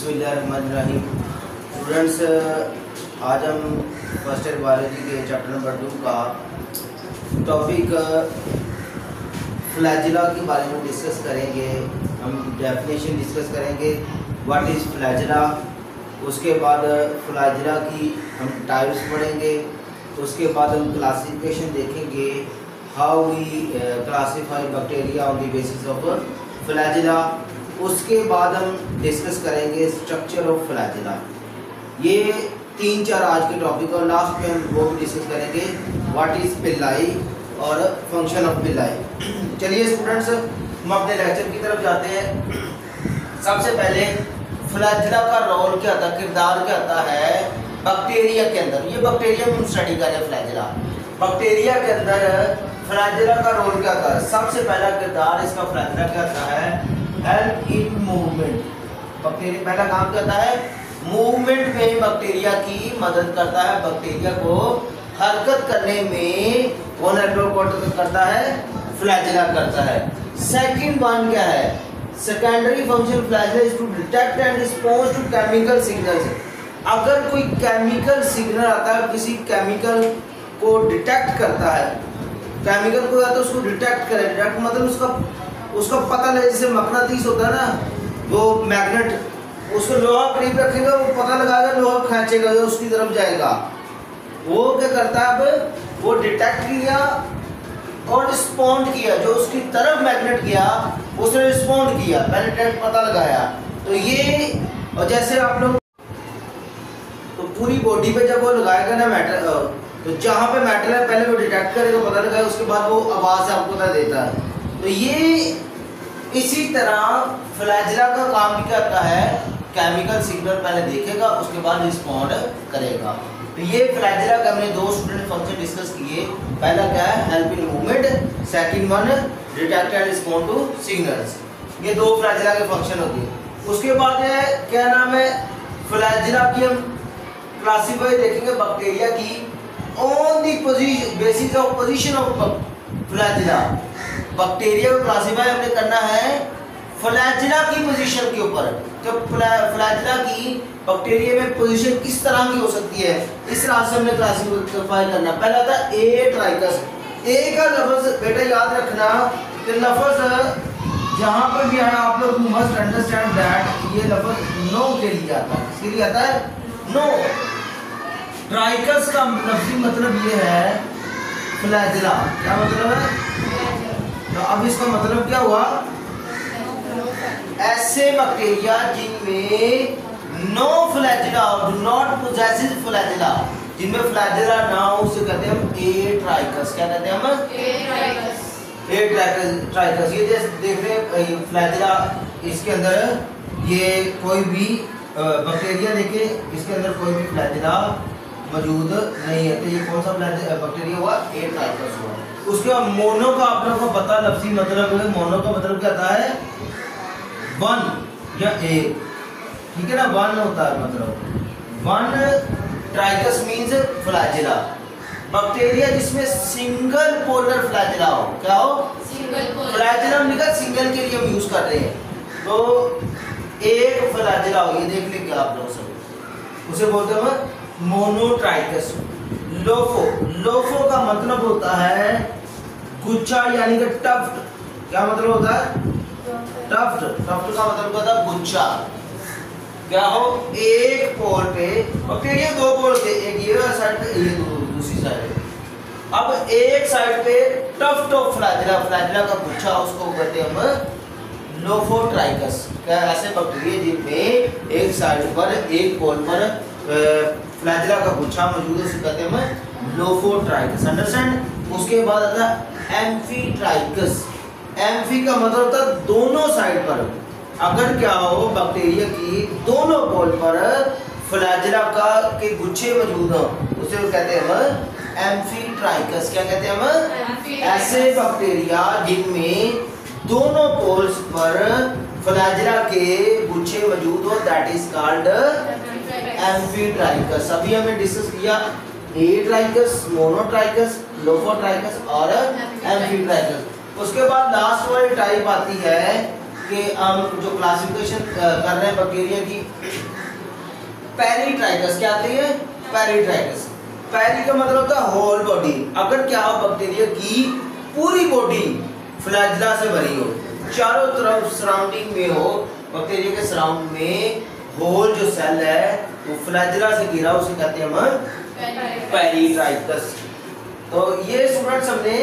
बिस्मिल्लाहिर्रहमानिर्रहीम। स्टूडेंट्स, आज हम फर्स्ट ईयर बायोलॉजी के चैप्टर नंबर 2 का टॉपिक फ्लैजिला के बारे में डिस्कस करेंगे। हम डेफिनेशन डिस्कस करेंगे, व्हाट इज़ फ्लैजिला। उसके बाद फ्लैजिला की हम टाइप्स पढ़ेंगे। उसके बाद हम क्लासिफिकेशन देखेंगे, how we classify bacteria on the basis of flagella. उसके बाद हम डिस्कस करेंगे स्ट्रक्चर ऑफ फ्लैजिला। ये 3-4 आज के टॉपिक और लास्ट में हम वो भी डिस्कस करेंगे, व्हाट इज़ पिल्लाई और फंक्शन ऑफ पिल्लाई। चलिए स्टूडेंट्स, हम अपने लेक्चर की तरफ जाते हैं। सबसे पहले फ्लैजिला का रोल क्या था, किरदार क्या आता है बैक्टीरिया के अंदर। ये बैक्टीरिया में हम स्टडी कर रहे हैं फ्लैजिला। बैक्टीरिया के अंदर फ्लैजिला का रोल क्या था। सबसे पहला किरदार इसका फ्लैजिला क्या आता है, हेल्प इन मूवमेंट। बैक्टीरिया पहला काम करता है मूवमेंट में, बैक्टीरिया की मदद करता है। बैक्टीरिया को हरकत करने में कौन करता है, फ्लैजिला करता है। सेकंड वन क्या है, secondary function flagella is to detect and response to chemical signals. अगर कोई केमिकल सिग्नल आता है, किसी केमिकल को डिटेक्ट करता है, केमिकल को या तो उसको डिटेक्ट करे, डिटेक्ट मतलब उसका पता लगे। जैसे मकनातीस होता है ना, वो मैग्नेट, उसको लोहा करीब रखेगा, वो पता लगाएगा, लोहा खींचेगा, उसकी तरफ जाएगा। वो क्या करता है, अब वो डिटेक्ट किया और रिस्पॉन्ड किया, जो उसकी तरफ मैग्नेट गया उसने रिस्पॉन्ड किया, पहले डिटेक्ट पता लगाया। तो ये, और जैसे आप लोग तो पूरी बॉडी पे जब वो लगाएगा ना मेटल, तो जहाँ पे मेटल है पहले वो डिटेक्ट करेगा, पता लगाएगा, उसके बाद वो आवाज़ आपको पता देता है। तो ये इसी तरह फ्लैजिला का काम भी करता है, केमिकल सिग्नल पहले देखेगा, उसके बाद रिस्पॉन्ड करेगा। तो ये फ्लैजिला का हमने 2 स्टूडेंट फंक्शन डिस्कस किए। पहला क्या है, help in movement, second one detect and respond to signals. ये 2 फ्लैजिला के फंक्शन होते हैं। उसके बाद है क्या नाम है, फ्लैजिला की हम क्लासीफाई देखेंगे बैक्टीरिया की on the position, basis of position of flagella. Bacteria को क्लासीफाई हमने करना है फ्लैजिला की पोजीशन के ऊपर। तो फ्लैजिला की बैक्टीरिया में पोजीशन किस तरह की हो सकती है, इस तरह से हमने क्लासीफाई करना। पहला था ए ट्राइकस। ए का लफ्ज बेटा याद रखना कि लफ्ज जहाँ पर भी आया आप लोग मस्ट अंडरस्टैंड दैट ये लफ्ज नो के लिए आता है। किसके लिए आता है, नो। ट्राइकस का लफ्जी मतलब ये है फ्लैजिला। क्या मतलब है, तो अब इसका मतलब क्या हुआ, ऐसे बैक्टीरिया जिनमें no flagella, do not possesses flagella, जिनमें फ्लैजिला ना हो, उसे कहते हैं हम ए ट्राइकस। क्या कहते हैं हम, ए ट्राइकस। ये जैसे देख रहे हैं फ्लैजिला, इसके अंदर ये कोई भी बैक्टीरिया देखे, इसके अंदर कोई भी फ्लैजिला मौजूद नहीं है। तो ये कौन सा बैक्टीरिया हुआ, ए ट्राइकस हुआ। उसके बाद मोनो का आप लोगों को पता लफ्जी मतलब है, मोनो का मतलब क्या आता है, 1 या एक, ठीक है ना, 1 होता है मतलब 1। ट्राइकस मींस फ्लैजिला, बैक्टीरिया जिसमें सिंगल पोलर फ्लैजिला हो। क्या हो, सिंगल पोलर फ्लैजिला। हम लिखा सिंगल के लिए हम यूज कर रहे हैं, तो एक फ्लैजिला हो, ये देख लेंगे आप लोग सब, उसे बोलते हैं मोनोट्राइकस। लोफो का मतलब होता है गुच्छा, यानी कि टफ्ट। क्या मतलब होता है, टफ्ट। टफ्ट का मतलब होता है गुच्छा। क्या हो, एक पोल पे बैक्टीरिया 2 पोल पे, एक ये साइड पे, ये दूसरी साइड पे। अब एक साइड पे टफ्ट ऑफ फ्लैजिला, फ्लैजिला का गुच्छा, उसको कहते हैं हम लोफोट्राइकस। क्या, ऐसे बैक्टीरिया जिनमें एक साइड पर, एक पोल पर फ्लैजिला का गुच्छा मौजूद है, उसे कहते हैं हम लोफोट्राइकस। अंडरस्टैंड। उसके बाद आता है एम्फीट्राइकस। एम्फी का मतलब होता है दोनों साइड पर, अगर क्या हो बैक्टीरिया की दोनों पोल पर फ्लैजिला का के गुच्छे मौजूद हो, उसे कहते हैं हम एम्फीट्राइकस। क्या कहते हैं हम, ऐसे बैक्टीरिया जिनमें दोनों पोल्स पर फ्लैजिला के गुच्छे मौजूद हो, दैट इज कॉल्ड एम्फीट्राइकस। अभी हमने डिस्कस किया ए ट्राइकस, मोनोट्राइकस, लोफोट्राइकस और एम्फीट्राइकस। उसके बाद लास्ट वाली टाइप आती है कि हम जो क्लासिफिकेशन कर रहे हैं बैक्टीरिया की, पेरिट्राइकस क्या आती है? पेरिट्राइकस। पेरी का मतलब होता है होल बॉडी। अगर क्या हो बैक्टीरिया की पूरी बॉडी फ्लैजेला से भरी हो, चारों तरफ सराउंडिंग में हो, बैक्टीरिया के सराउंड में होल जो सेल है वो फ्लैजेला से घिरा, उसे कहते हैं हम पेरिट्राइकस। तो ये स्टूडेंट्स हमने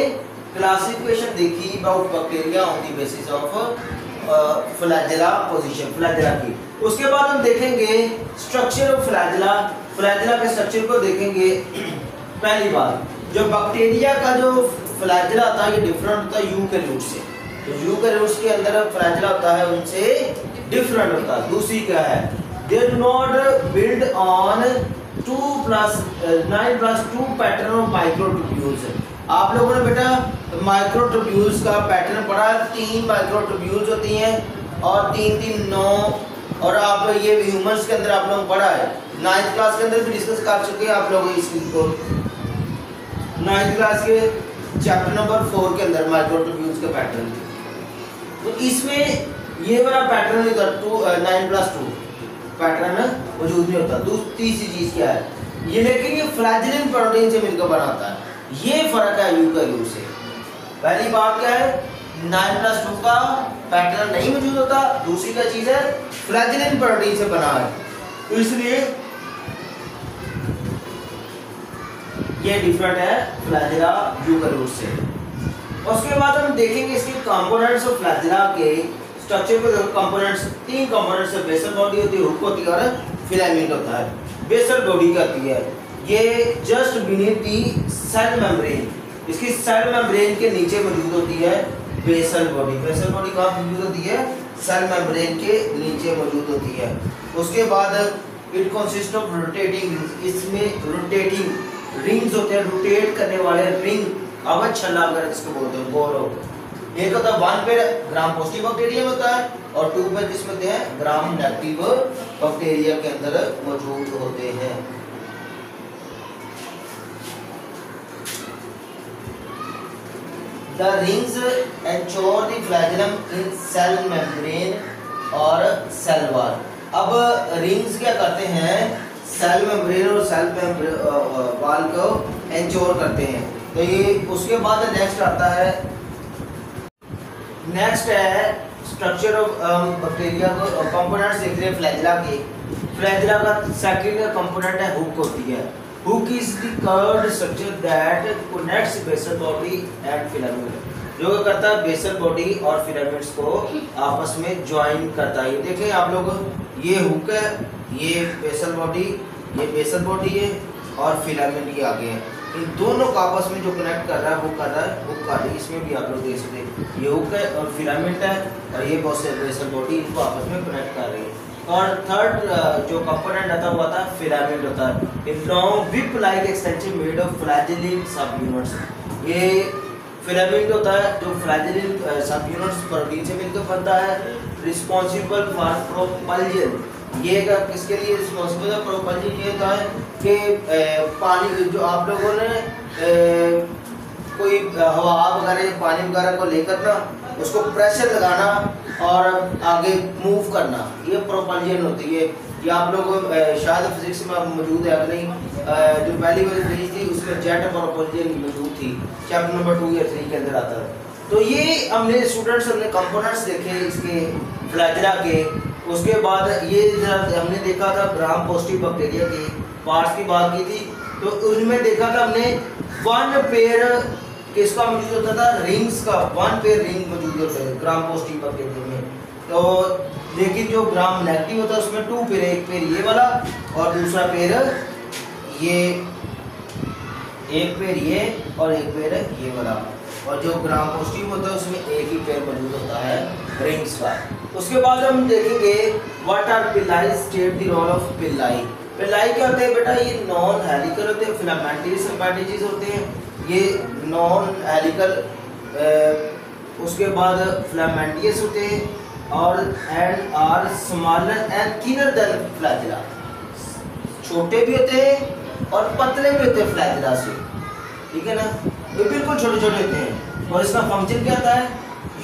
क्लासिफिकेशन देखी about bacteria on the basis of flagella position, flagella की। उसके बाद हम देखेंगे स्ट्रक्चर ऑफ फ्लैजेला। फ्लैजेला के स्ट्रक्चर को देखेंगे। पहली बात, जो बैक्टीरिया का जो फ्लैजेला होता है ये डिफरेंट होता है यूकैरियोट से। तो यूकैरियोट्स के अंदर फ्लैजेला होता है उनसे डिफरेंट होता है। दूसरी क्या है? They do not build on 9+2 pattern of microtubules. आप लोगों ने बेटा माइक्रोट्यूब्यूल्स का पैटर्न पढ़ा, 3 माइक्रोट्यूब्यूल्स होती हैं और 3 9, और आप ये ह्यूमंस के अंदर आप लोगों ने पढ़ा है। 9th क्लास के अंदर भी डिस्कस कर चुके हैं आप लोग इस चीज को। 9th क्लास के चैप्टर नंबर 4 के अंदर माइक्रोट्यूब्यूल्स के पैटर्न। तो इसमें ये वाला पैटर्न इधर 9+2 पैटर्न मौजूद नहीं होता। तीसरी चीज क्या है? ये लेकिन ये फ्लैजेलिन प्रोटीन से मिलकर बना होता है। ये फर्क है यूकैरियोट से। पहली बात क्या है? 9+2 का पैटर्न नहीं मौजूद होता। दूसरी क्या चीज है? फ्लैजेलिन प्रोटीन से बना है, तो इसलिए ये डिफरेंट है फ्लैजेला यूकैरियोट से। उसके बाद हम देखेंगे इसके कंपोनेंट्स ऑफ फ्लैजेला के स्ट्रक्चर को। कंपोनेंट्स 3 कंपोनेंट्स है, बेसल बॉडी होती है, हुक होती है और फिलामेंट होता है। बेसल बॉडी क्या होती है? ये जस्ट बीनीथ दी सेल मेम्ब्रेन, इसकी सेल मेम्ब्रेन के नीचे मौजूद होती है बेसल बॉडी। बेसल बॉडी कहाँ मौजूद होती है? सेल मेम्ब्रेन के नीचे मौजूद होती है। उसके बाद it consist of rotating rings, इसमें रोटेटिंग रिंग्स होते हैं, रोटेट करने वाले रिंग, अवध छल्ला अगर इसको बोलते हैं, गोरो। एक होता है 1 पे ग्राम पॉजिटिव बैक्टीरिया होता है और 2 पे जिसमें होते हैं ग्राम नेगेटिव बैक्टीरिया के अंदर मौजूद होते हैं। The rings ensure the flagellum in cell membrane और cell wall। अब रिंग्स क्या करते हैं? सेल मेम्ब्रेन और सेल वॉल को एंश्योर करते हैं। तो ये उसके बाद नेक्स्ट आता है, नेक्स्ट है स्ट्रक्चर ऑफ बैक्टीरिया को कंपोनेंट्स देख रहे हैं फ्लैजेला के। फ्लैजेला का सेकंड कंपोनेंट है हुक होती है। Hook is the curved structure that connects basal body and filament, जो करता है बेसल बॉडी और फिलामेंट्स को आपस में ज्वाइन करता है। ये देखें आप लोग, ये हुक है, ये बेसल बॉडी है और फिलामेंट ये आगे है। इन दोनों को आपस में जो कनेक्ट कर रहा है वो कर रहा है हुक का। इसमें भी आप लोग देख सकते हैं ये हुक है और फिलामेंट है और ये बेसल बॉडी इनको आपस में कनेक्ट कर रही है। और थर्ड जो कंपोनेंट आता है वो आता है फिलामेंट होता है। एक long whip like extension made of flagellin subunits. ये फिलामेंट होता है जो फ्लैजेलिन सब यूनिट्स प्रोटीन से मिलकर बनता है। रिस्पॉन्सिबल फॉर प्रोपल्जन, ये किसके लिए रिस्पॉन्सिबल है? प्रोपल्जन ये होता है कि पानी जो आप लोगों ने कोई हवा वगैरह पानी वगैरह को लेकर ना उसको प्रेशर लगाना और आगे मूव करना, ये प्रोपल्जन होती है। ये आप लोग शायद फिजिक्स में मौजूद है कि नहीं, जो पहली वाली फिजिक्स थी उसमें जेट प्रोपल्जन मौजूद थी, चैप्टर नंबर 2 या 3 के अंदर आता है। तो ये हमने स्टूडेंट्स हमने कंपोनेंट्स देखे इसके फ्लैजेला के। उसके बाद ये हमने देखा था ग्राम पॉजिटिव बैक्टीरिया के पार्ट्स की बात की थी, तो उनमें देखा था हमने 1 पेयर किसका मौजूद होता था? रिंग्स का 1 पेयर रिंग मौजूद होता है ग्राम पॉजिटिव बैक्टीरिया में। तो लेकिन जो ग्राम नेगेटिव होता है उसमें 2 पेयर, एक पेयर ये वाला और दूसरा पेयर ये, एक पेयर ये और एक पेयर ये वाला। और जो ग्राम पॉजिटिव होता है उसमें एक ही पेयर मौजूद होता है रिंग्स का। उसके बाद हम देखेंगे व्हाट आर पिलाई, स्टेट द रोल ऑफ पिलाई। पिलाई क्या होते हैं बेटा? ये नॉन हेलिकल होते हैं, फिलामेंटरी सिंपैथीज होते हैं, ये नॉन हेलिकल। उसके बाद फिलामेंटियस होते हैं और and are smaller and thinner than flagella, छोटे भी होते हैं और पतले भी होते हैं फ्लैजेला से, ठीक है ना? ये बिल्कुल छोटे छोटे होते हैं। और इसका फंक्शन क्या होता है?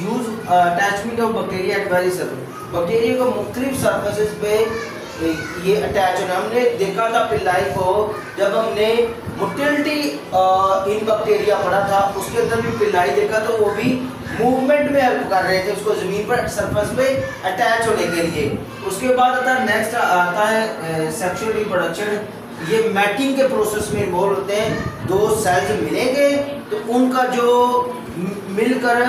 Use attachment of bacteria at various surface, bacteria को मुख्तलिफ सरफेसेस पे ये अटैच होना। हमने देखा था पिल्लाई को जब हमने मोटिलिटी इन बैक्टीरिया पढ़ा था, उसके अंदर भी पिल्लाई देखा तो वो भी मूवमेंट में हेल्प कर रहे थे उसको ज़मीन पर सरफेस पे अटैच होने के लिए। उसके बाद आता है नेक्स्ट आता है सेक्सुअल रिप्रोडक्शन। ये मैटिंग के प्रोसेस में इन्वॉल्व होते हैं। दो सेल्स मिलेंगे तो उनका जो मिलकर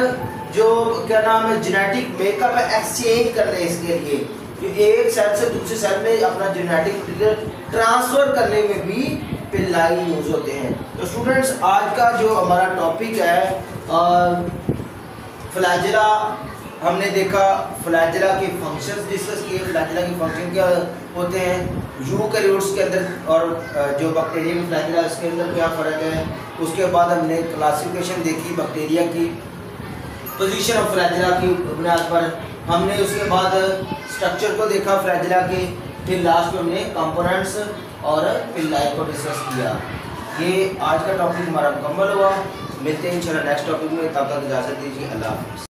जो क्या नाम है जेनेटिक मेकअप एक्सचेंज कर रहे हैं, इसके लिए जो एक सेल से दूसरे सेल में अपना जेनेटिक मटीरियल ट्रांसफर करने में भी पिल्लाई यूज होते हैं। तो स्टूडेंट्स आज का जो हमारा टॉपिक है फ्लैजेला, हमने देखा फ्लैजेला के फंक्शंस डिस्कस किए, फ्लैजेला के फंक्शन क्या होते हैं, यूकैरियोट्स के अंदर और जो बैक्टीरिया में फ्लैजेला इसके अंदर क्या फ़र्क है। उसके बाद हमने क्लासिफिकेशन देखी बैक्टीरिया की, पोजीशन ऑफ फ्लैजेला की बुनियाद पर हमने उसके बाद स्ट्रक्चर को देखा फ्लैजेला के, फिर लास्ट में हमने कंपोनेंट्स और पिल्लाई को डिस्कस किया। ये आज का टॉपिक हमारा मुकम्मल हुआ। मिलते हैं इंशाल्लाह नेक्स्ट टॉपिक में, तब तक इजाज़त दीजिए। अल्लाह हाफ़िज़।